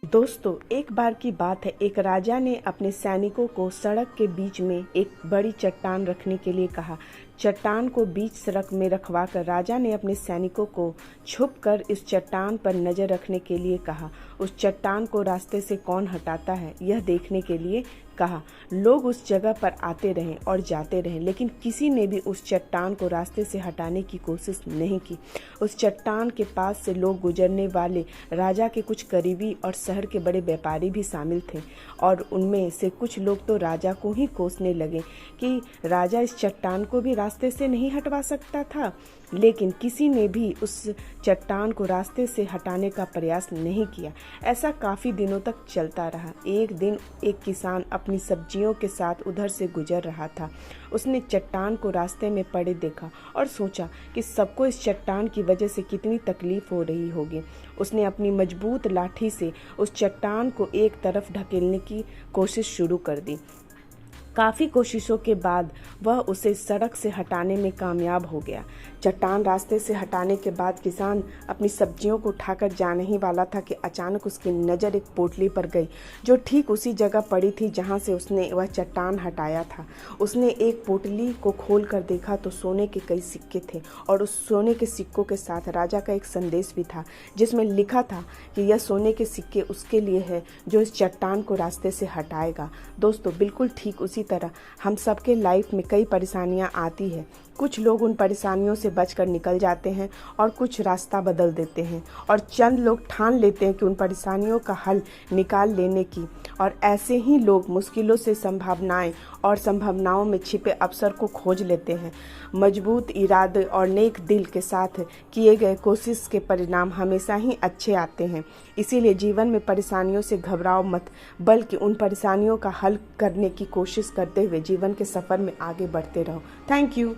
दोस्तों, एक बार की बात है। एक राजा ने अपने सैनिकों को सड़क के बीच में एक बड़ी चट्टान रखने के लिए कहा। चट्टान को बीच सड़क में रखवाकर राजा ने अपने सैनिकों को छुपकर इस चट्टान पर नजर रखने के लिए कहा। उस चट्टान को रास्ते से कौन हटाता है, यह देखने के लिए कहा। लोग उस जगह पर आते रहे और जाते रहे, लेकिन किसी ने भी उस चट्टान को रास्ते से हटाने की कोशिश नहीं की। उस चट्टान के पास से लोग गुजरने वाले राजा के कुछ करीबी और शहर के बड़े व्यापारी भी शामिल थे, और उनमें से कुछ लोग तो राजा को ही कोसने लगे कि राजा इस चट्टान को भी रास्ते से नहीं हटवा सकता था। लेकिन किसी ने भी उस चट्टान को रास्ते से हटाने का प्रयास नहीं किया। ऐसा काफ़ी दिनों तक चलता रहा। एक दिन एक किसान अपनी सब्जियों के साथ उधर से गुजर रहा था। उसने चट्टान को रास्ते में पड़े देखा और सोचा कि सबको इस चट्टान की वजह से कितनी तकलीफ हो रही होगी। उसने अपनी मजबूत लाठी से उस चट्टान को एक तरफ ढकेलने की कोशिश शुरू कर दी। काफ़ी कोशिशों के बाद वह उसे सड़क से हटाने में कामयाब हो गया। चट्टान रास्ते से हटाने के बाद किसान अपनी सब्जियों को उठाकर जाने ही वाला था कि अचानक उसकी नज़र एक पोटली पर गई, जो ठीक उसी जगह पड़ी थी जहां से उसने वह चट्टान हटाया था। उसने एक पोटली को खोल कर देखा तो सोने के कई सिक्के थे, और उस सोने के सिक्कों के साथ राजा का एक संदेश भी था, जिसमें लिखा था कि यह सोने के सिक्के उसके लिए है जो इस चट्टान को रास्ते से हटाएगा। दोस्तों, बिल्कुल ठीक उसी तरह हम सबके लाइफ में कई परेशानियां आती है। कुछ लोग उन परेशानियों से बचकर निकल जाते हैं और कुछ रास्ता बदल देते हैं, और चंद लोग ठान लेते हैं कि उन परेशानियों का हल निकाल लेने की। और ऐसे ही लोग मुश्किलों से संभावनाएं और संभावनाओं में छिपे अवसर को खोज लेते हैं। मजबूत इरादे और नेक दिल के साथ किए गए कोशिश के परिणाम हमेशा ही अच्छे आते हैं। इसीलिए जीवन में परेशानियों से घबराओ मत, बल्कि उन परेशानियों का हल करने की कोशिश करते हुए जीवन के सफ़र में आगे बढ़ते रहो। Thank you.